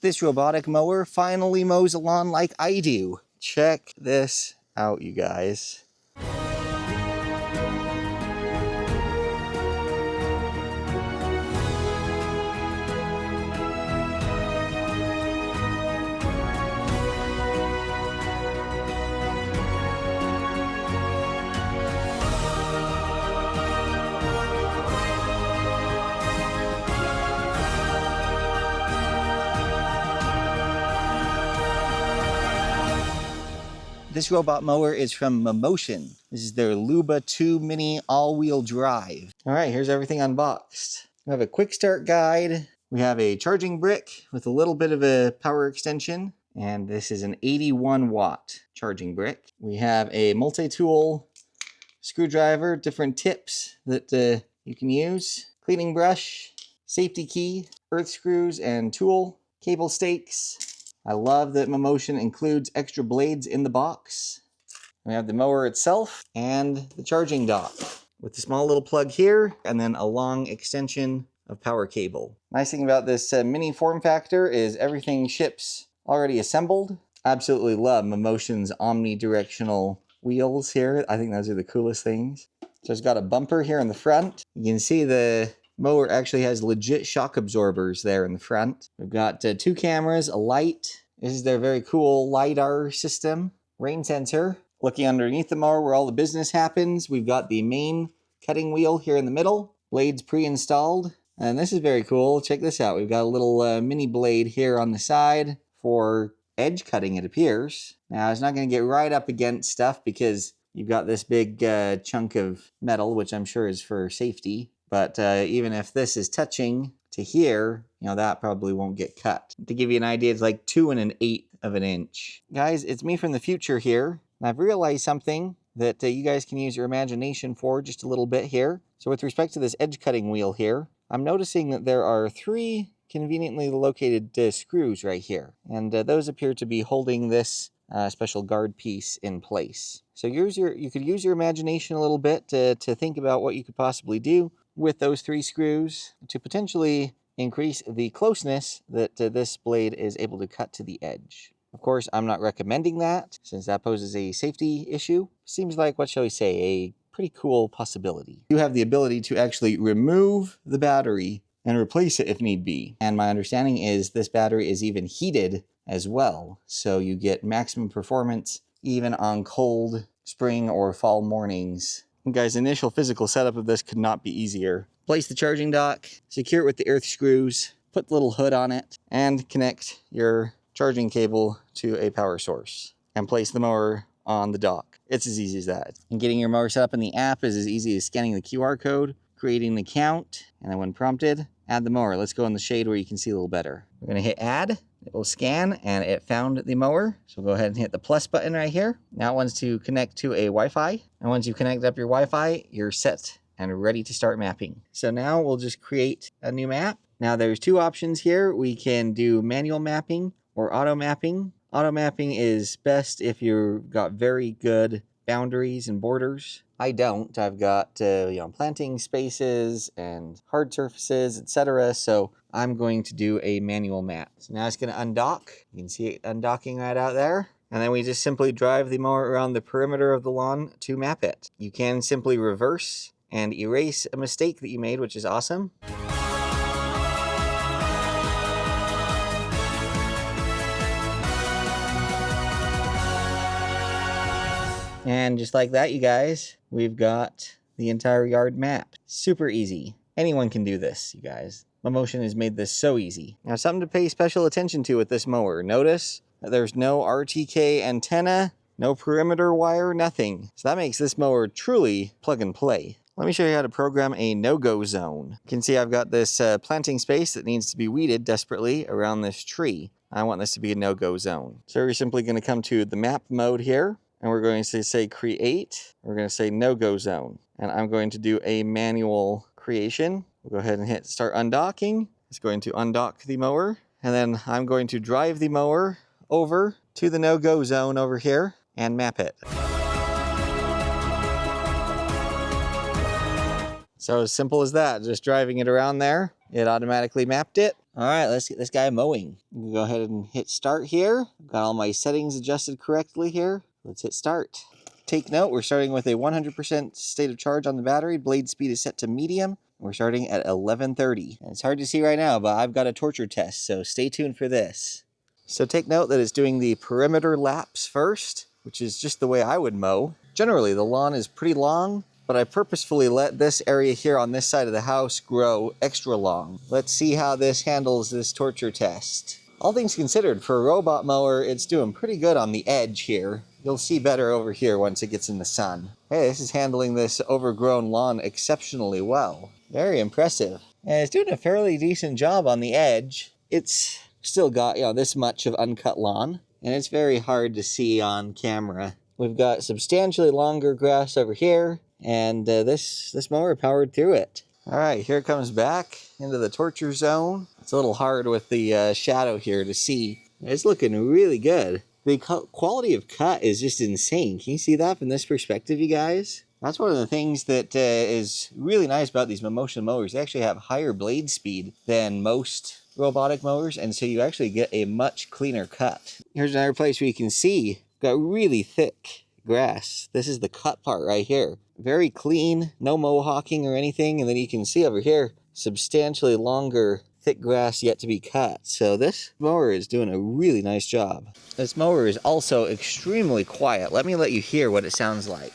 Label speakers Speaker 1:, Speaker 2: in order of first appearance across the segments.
Speaker 1: This robotic mower finally mows a lawn like I do. Check this out, you guys. This robot mower is from Mammotion. This is their Luba Mini all-wheel drive. All right, here's everything unboxed. We have a quick start guide. We have a charging brick with a little bit of a power extension. And this is an 81 watt charging brick. We have a multi-tool screwdriver, different tips that you can use. Cleaning brush, safety key, earth screws and tool, cable stakes. I love that Mammotion includes extra blades in the box. We have the mower itself and the charging dock with the small little plug here and then a long extension of power cable. Nice thing about this mini form factor is everything ships already assembled. Absolutely love Mammotion's omnidirectional wheels here. I think those are the coolest things. So it's got a bumper here in the front. You can see the mower actually has legit shock absorbers there in the front. We've got 2 cameras, a light. This is their very cool LiDAR system. Rain sensor. Looking underneath the mower where all the business happens, we've got the main cutting wheel here in the middle. Blades pre-installed. And this is very cool. Check this out. We've got a little mini blade here on the side for edge cutting, it appears. Now, it's not going to get right up against stuff because you've got this big chunk of metal, which I'm sure is for safety. But even if this is touching to here, you know, that probably won't get cut. To give you an idea, it's like 2 1/8 of an inch. Guys, it's me from the future here. And I've realized something that you guys can use your imagination for just a little bit here. So with respect to this edge cutting wheel here, I'm noticing that there are 3 conveniently located screws right here. And those appear to be holding this special guard piece in place. So you could use your imagination a little bit to think about what you could possibly do with those 3 screws to potentially increase the closeness that this blade is able to cut to the edge. Of course, I'm not recommending that since that poses a safety issue. Seems like, what shall we say, a pretty cool possibility. You have the ability to actually remove the battery and replace it if need be. And my understanding is this battery is even heated as well. So you get maximum performance even on cold spring or fall mornings. Guys, initial physical setup of this could not be easier. Place the charging dock, secure it with the earth screws, put the little hood on it, and connect your charging cable to a power source. And place the mower on the dock. It's as easy as that. And getting your mower set up in the app is as easy as scanning the QR code, creating an account, and then when prompted, add the mower. Let's go in the shade where you can see a little better. We're going to hit add. It will scan, and it found the mower. So we'll go ahead and hit the plus button right here. Now it wants to connect to a Wi-Fi. And once you connect up your Wi-Fi, you're set and ready to start mapping. So now we'll just create a new map. Now there's 2 options here. We can do manual mapping or auto mapping. Auto mapping is best if you've got very good boundaries and borders. I don't. I've got planting spaces and hard surfaces, etc. So I'm going to do a manual map. So now it's going to undock. You can see it undocking right out there. And then we just simply drive the mower around the perimeter of the lawn to map it. You can simply reverse and erase a mistake that you made, which is awesome. And just like that, you guys, we've got the entire yard mapped. Super easy. Anyone can do this, you guys. Mammotion has made this so easy. Now, something to pay special attention to with this mower. Notice that there's no RTK antenna, no perimeter wire, nothing. So that makes this mower truly plug and play. Let me show you how to program a no-go zone. You can see I've got this planting space that needs to be weeded desperately around this tree. I want this to be a no-go zone. So we're simply going to come to the map mode here. And we're going to say create. We're going to say no-go zone. And I'm going to do a manual creation. We'll go ahead and hit start undocking. It's going to undock the mower. And then I'm going to drive the mower over to the no-go zone over here and map it. So as simple as that, just driving it around there. It automatically mapped it. All right, let's get this guy mowing. I'm gonna go ahead and hit start here. Got all my settings adjusted correctly here. Let's hit start. Take note, we're starting with a 100% state of charge on the battery. Blade speed is set to medium. We're starting at 1130. And it's hard to see right now, but I've got a torture test, so stay tuned for this. So take note that it's doing the perimeter laps first, which is just the way I would mow. Generally, the lawn is pretty long, but I purposefully let this area here on this side of the house grow extra long. Let's see how this handles this torture test. All things considered, for a robot mower, it's doing pretty good on the edge here. You'll see better over here once it gets in the sun. Hey, this is handling this overgrown lawn exceptionally well. Very impressive. And it's doing a fairly decent job on the edge. It's still got, this much of uncut lawn, and it's very hard to see on camera. We've got substantially longer grass over here, and this mower powered through it. All right, here it comes back into the torture zone. It's a little hard with the shadow here to see. It's looking really good. The quality of cut is just insane. Can you see that from this perspective, you guys? That's one of the things that is really nice about these Mammotion mowers. They actually have higher blade speed than most robotic mowers, and so you actually get a much cleaner cut. Here's another place where you can see got really thick grass. This is the cut part right here. Very clean, no mohawking or anything, and then you can see over here substantially longer thick grass yet to be cut. So this mower is doing a really nice job. This mower is also extremely quiet. Let me let you hear what it sounds like.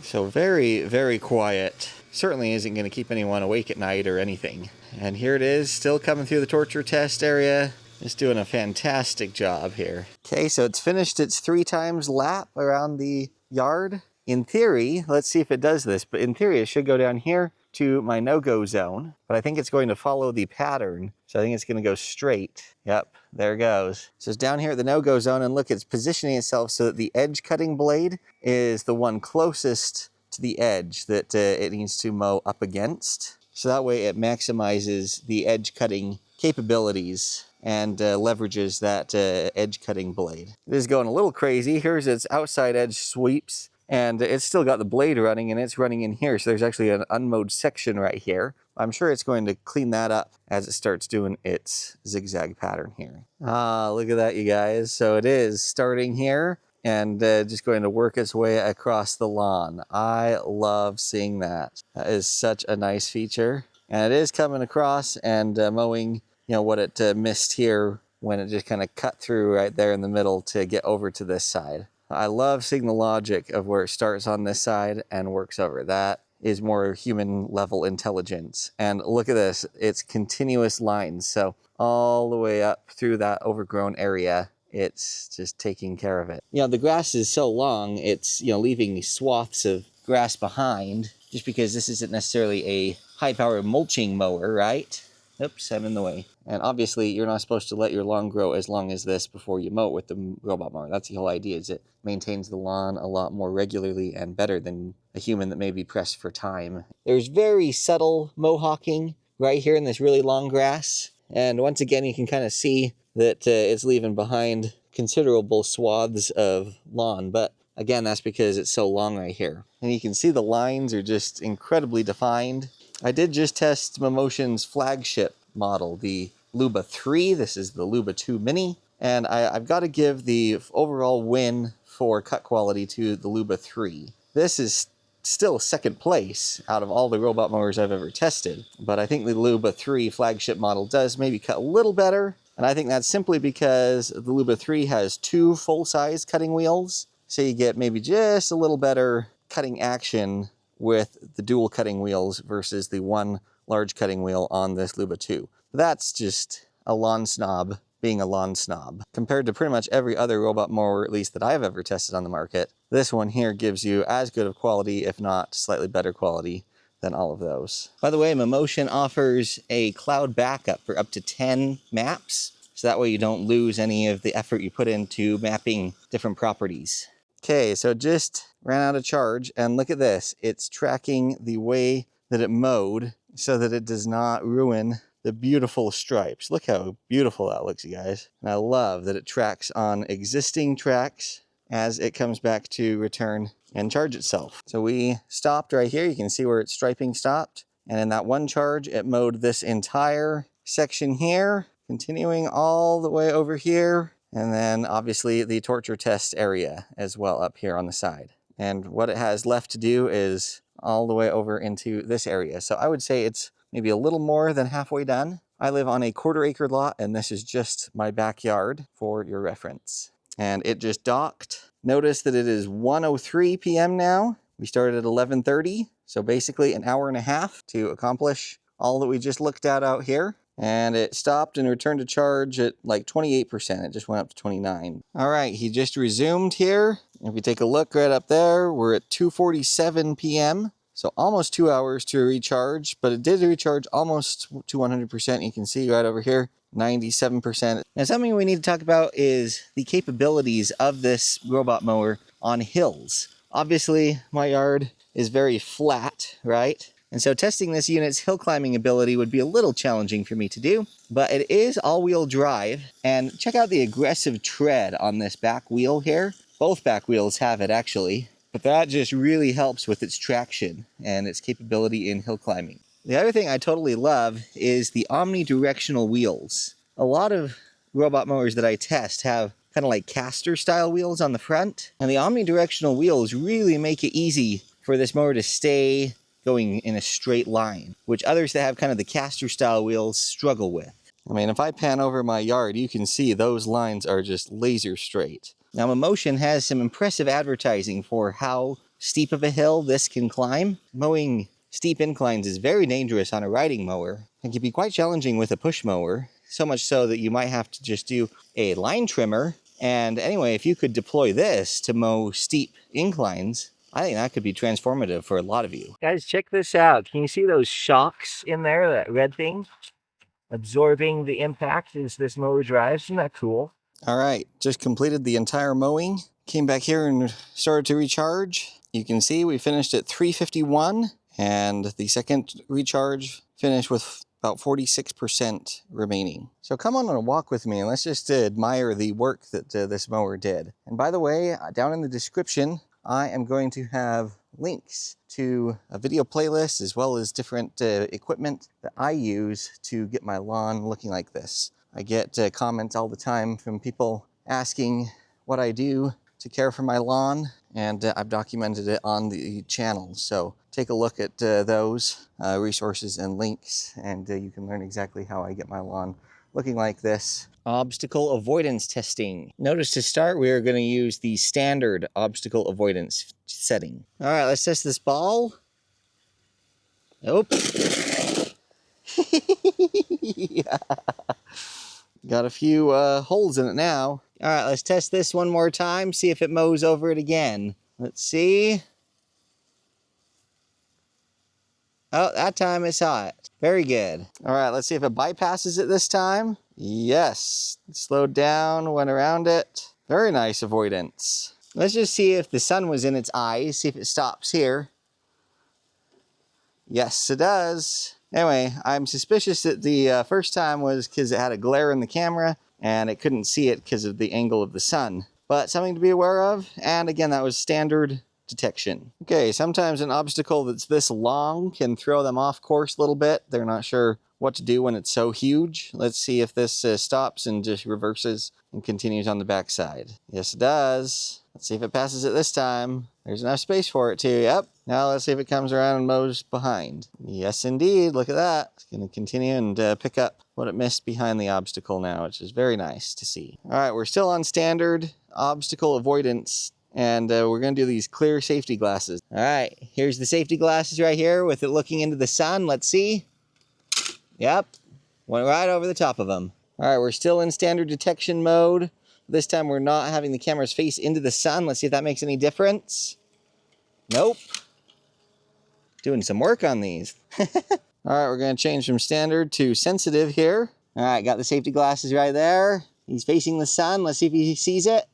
Speaker 1: So very, very quiet. Certainly isn't going to keep anyone awake at night or anything. And here it is, still coming through the torture test area. It's doing a fantastic job here. Okay, so it's finished its 3 times lap around the yard. In theory, let's see if it does this, but in theory it should go down here to my no-go zone, but I think it's going to follow the pattern. So I think it's going to go straight. Yep, there it goes. So it's down here at the no-go zone, and look, it's positioning itself so that the edge cutting blade is the one closest to the edge that it needs to mow up against. So that way it maximizes the edge cutting capabilities and leverages that edge cutting blade. It is going a little crazy. Here's its outside edge sweeps, and it's still got the blade running, and it's running in here. So there's actually an unmowed section right here. I'm sure it's going to clean that up as it starts doing its zigzag pattern here. Ah, look at that, you guys. So it is starting here and just going to work its way across the lawn. I love seeing that. That is such a nice feature. And it is coming across and mowing, what it missed here when it just kind of cut through right there in the middle to get over to this side. I love seeing the logic of where it starts on this side and works over. That is more human level intelligence. And look at this, it's continuous lines. So all the way up through that overgrown area, it's just taking care of it. The grass is so long, it's, leaving swaths of grass behind, just because this isn't necessarily a high-powered mulching mower, right? Oops, I'm in the way. And obviously, you're not supposed to let your lawn grow as long as this before you mow it with the robot mower. That's the whole idea, is it maintains the lawn a lot more regularly and better than a human that may be pressed for time. There's very subtle mohawking right here in this really long grass. And once again, you can kind of see that it's leaving behind considerable swaths of lawn. But again, that's because it's so long right here. And you can see the lines are just incredibly defined. I did just test Mammotion's flagship model, the Luba 3. This is the Luba 2 Mini. And I've got to give the overall win for cut quality to the Luba 3. This is still second place out of all the robot mowers I've ever tested. But I think the Luba 3 flagship model does maybe cut a little better. And I think that's simply because the Luba 3 has 2 full-size cutting wheels. So you get maybe just a little better cutting action with the dual cutting wheels versus the one large cutting wheel on this Luba 2. That's just a lawn snob being a lawn snob. Compared to pretty much every other robot mower, at least that I've ever tested on the market, this one here gives you as good of quality, if not slightly better quality, than all of those. By the way, Mammotion offers a cloud backup for up to 10 maps, so that way you don't lose any of the effort you put into mapping different properties. Okay, so just ran out of charge, and look at this. It's tracking the way that it mowed so that it does not ruin the beautiful stripes. Look how beautiful that looks, you guys. And I love that it tracks on existing tracks as it comes back to return and charge itself. So we stopped right here. You can see where its striping stopped. And in that one charge, it mowed this entire section here, continuing all the way over here. And then obviously the torture test area as well up here on the side. And what it has left to do is all the way over into this area. So I would say it's maybe a little more than halfway done. I live on a 1/4 acre lot, and this is just my backyard for your reference. And it just docked. Notice that it is 1:03 p.m. now. We started at 11:30, so basically an hour and a half to accomplish all that we just looked at out here. And it stopped and returned to charge at like 28%. It just went up to 29. All right, he just resumed here. If you take a look right up there, we're at 2:47 p.m. So almost 2 hours to recharge, but it did recharge almost to 100%. You can see right over here, 97%. Now something we need to talk about is the capabilities of this robot mower on hills. Obviously, my yard is very flat, right? And so testing this unit's hill climbing ability would be a little challenging for me to do, but it is all-wheel drive. And check out the aggressive tread on this back wheel here. Both back wheels have it actually, but that just really helps with its traction and its capability in hill climbing. The other thing I totally love is the omnidirectional wheels. A lot of robot mowers that I test have kind of like caster style wheels on the front, and the omnidirectional wheels really make it easy for this mower to stay going in a straight line, which others that have kind of the caster style wheels struggle with. I mean, if I pan over my yard, you can see those lines are just laser straight. Now, Mammotion has some impressive advertising for how steep of a hill this can climb. Mowing steep inclines is very dangerous on a riding mower. It can be quite challenging with a push mower, so much so that you might have to just do a line trimmer. And anyway, if you could deploy this to mow steep inclines, I think that could be transformative for a lot of you. Guys, check this out. Can you see those shocks in there, that red thing? Absorbing the impact as this mower drives. Isn't that cool? All right, just completed the entire mowing. Came back here and started to recharge. You can see we finished at 351, and the second recharge finished with about 46% remaining. So come on a walk with me and let's just admire the work that this mower did. And by the way, down in the description, I am going to have links to a video playlist as well as different equipment that I use to get my lawn looking like this. I get comments all the time from people asking what I do to care for my lawn, and I've documented it on the channel. So take a look at those resources and links, and you can learn exactly how I get my lawn looking like this. Obstacle avoidance testing. Notice to start, we are going to use the standard obstacle avoidance setting. All right, let's test this ball. Nope. Yeah. Got a few holes in it now. All right, let's test this one more time, see if it mows over it again. Let's see. Oh, that time it saw it. Very good. All right, let's see if it bypasses it this time. Yes, slowed down, went around it. Very nice avoidance. Let's just see if the sun was in its eyes, see if it stops here. Yes, it does. Anyway, I'm suspicious that the first time was because it had a glare in the camera and it couldn't see it because of the angle of the sun. But something to be aware of, and again, that was standard detection. Okay, sometimes an obstacle that's this long can throw them off course a little bit. They're not sure what to do when it's so huge. Let's see if this stops and just reverses and continues on the backside. Yes, it does. Let's see if it passes it this time. There's enough space for it to. Yep. Now let's see if it comes around and mows behind. Yes, indeed. Look at that. It's going to continue and pick up what it missed behind the obstacle now, which is very nice to see. All right, we're still on standard obstacle avoidance, and we're going to do these clear safety glasses. All right, here's the safety glasses right here with it looking into the sun. Let's see. Yep, went right over the top of them. All right, we're still in standard detection mode. This time we're not having the cameras face into the sun. Let's see if that makes any difference. Nope. Doing some work on these. All right, we're going to change from standard to sensitive here. All right, got the safety glasses right there. He's facing the sun. Let's see if he sees it.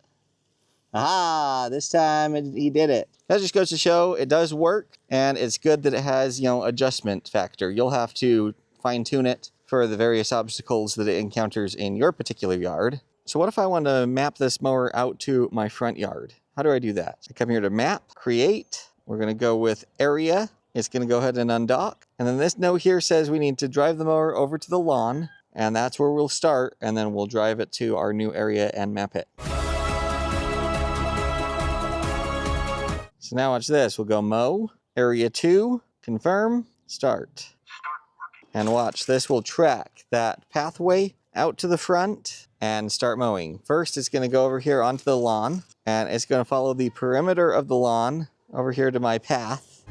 Speaker 1: Aha, this time he did it. That just goes to show it does work, and it's good that it has, adjustment factor. You'll have to fine tune it for the various obstacles that it encounters in your particular yard. So what if I want to map this mower out to my front yard? How do I do that? I come here to map, create. We're going to go with area. It's going to go ahead and undock. And then this note here says we need to drive the mower over to the lawn. And that's where we'll start. And then we'll drive it to our new area and map it. So now watch this. We'll go mow, area 2, confirm, start. And watch, this will track that pathway out to the front and start mowing. First, it's going to go over here onto the lawn, and it's going to follow the perimeter of the lawn over here to my path.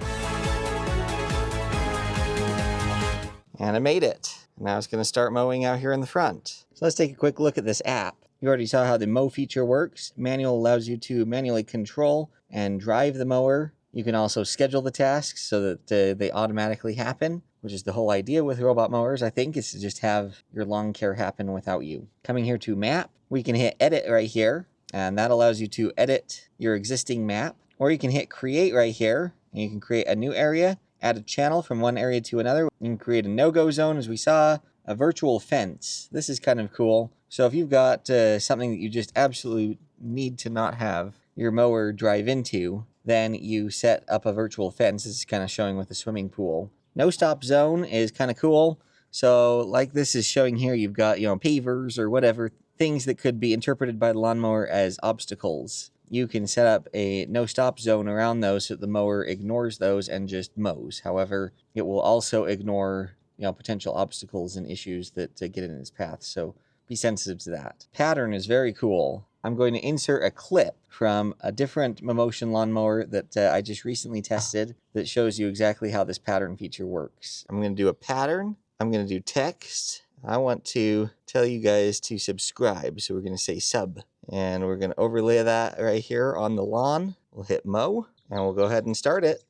Speaker 1: And I made it. Now it's going to start mowing out here in the front. So let's take a quick look at this app. You already saw how the mow feature works. Manual allows you to manually control and drive the mower. You can also schedule the tasks so that they automatically happen, which is the whole idea with robot mowers, I think, is to just have your lawn care happen without you. Coming here to map, we can hit edit right here, and that allows you to edit your existing map. Or you can hit create right here, and you can create a new area, add a channel from one area to another. You can create a no-go zone, as we saw, a virtual fence. This is kind of cool. So if you've got something that you just absolutely need to not have your mower drive into, then you set up a virtual fence. This is kind of showing with the swimming pool. No stop zone is kind of cool. So like this is showing here, you've got, pavers or whatever, things that could be interpreted by the lawnmower as obstacles. You can set up a no stop zone around those so that the mower ignores those and just mows. However, it will also ignore, potential obstacles and issues that get in its path. So be sensitive to that. Pattern is very cool. I'm going to insert a clip from a different Mammotion lawnmower that I just recently tested that shows you exactly how this pattern feature works. I'm going to do a pattern. I'm going to do text. I want to tell you guys to subscribe, so we're going to say sub. And we're going to overlay that right here on the lawn. We'll hit mow, and we'll go ahead and start it.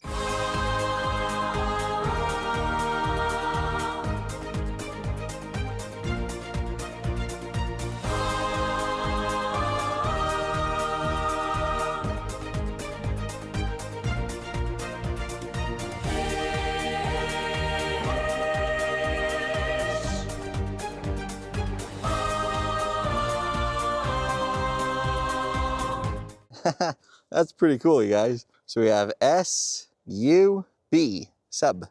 Speaker 1: That's pretty cool, you guys. So we have S-U-B, sub.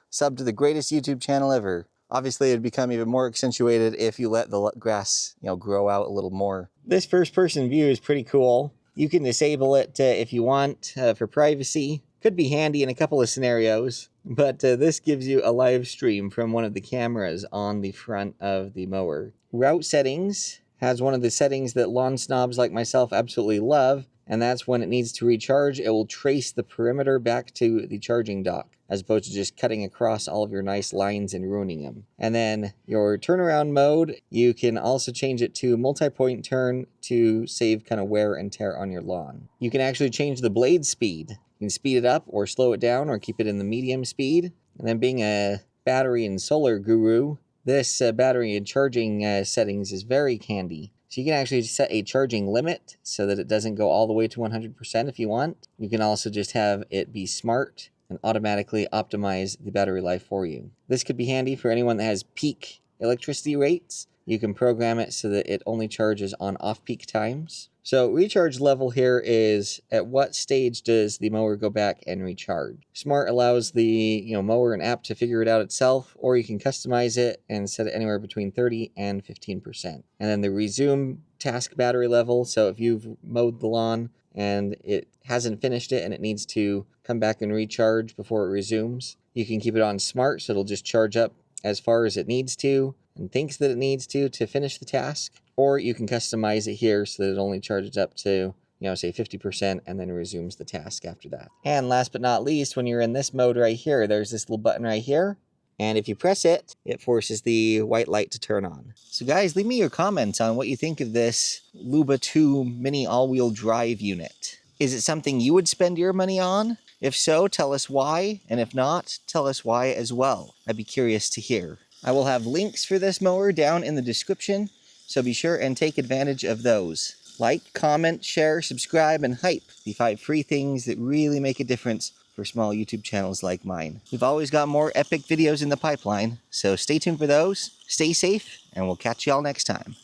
Speaker 1: Sub to the greatest YouTube channel ever. Obviously, it'd become even more accentuated if you let the grass, grow out a little more. This first-person view is pretty cool. You can disable it if you want for privacy. Could be handy in a couple of scenarios, but this gives you a live stream from one of the cameras on the front of the mower. Route settings has one of the settings that lawn snobs like myself absolutely love, and that's when it needs to recharge, it will trace the perimeter back to the charging dock, as opposed to just cutting across all of your nice lines and ruining them. And then your turnaround mode, you can also change it to multi-point turn to save kind of wear and tear on your lawn. You can actually change the blade speed. You can speed it up or slow it down or keep it in the medium speed. And then being a battery and solar guru, this battery and charging settings is very handy. So you can actually set a charging limit so that it doesn't go all the way to 100% if you want. You can also just have it be smart and automatically optimize the battery life for you. This could be handy for anyone that has peak electricity rates. You can program it so that it only charges on off-peak times. So recharge level here is at what stage does the mower go back and recharge. Smart allows the mower and app to figure it out itself, or you can customize it and set it anywhere between 30 and 15%. And then the resume task battery level. So if you've mowed the lawn and it hasn't finished it and it needs to come back and recharge before it resumes, you can keep it on smart so it'll just charge up as far as it needs to and thinks that it needs to finish the task. Or you can customize it here so that it only charges up to, say 50% and then resumes the task after that. And last but not least, when you're in this mode right here, there's this little button right here. And if you press it, it forces the white light to turn on. So guys, leave me your comments on what you think of this Luba 2 Mini all-wheel drive unit. Is it something you would spend your money on? If so, tell us why. And if not, tell us why as well. I'd be curious to hear. I will have links for this mower down in the description, so be sure and take advantage of those. Like, comment, share, subscribe, and hype, the 5 free things that really make a difference for small YouTube channels like mine. We've always got more epic videos in the pipeline, so stay tuned for those, stay safe, and we'll catch y'all next time.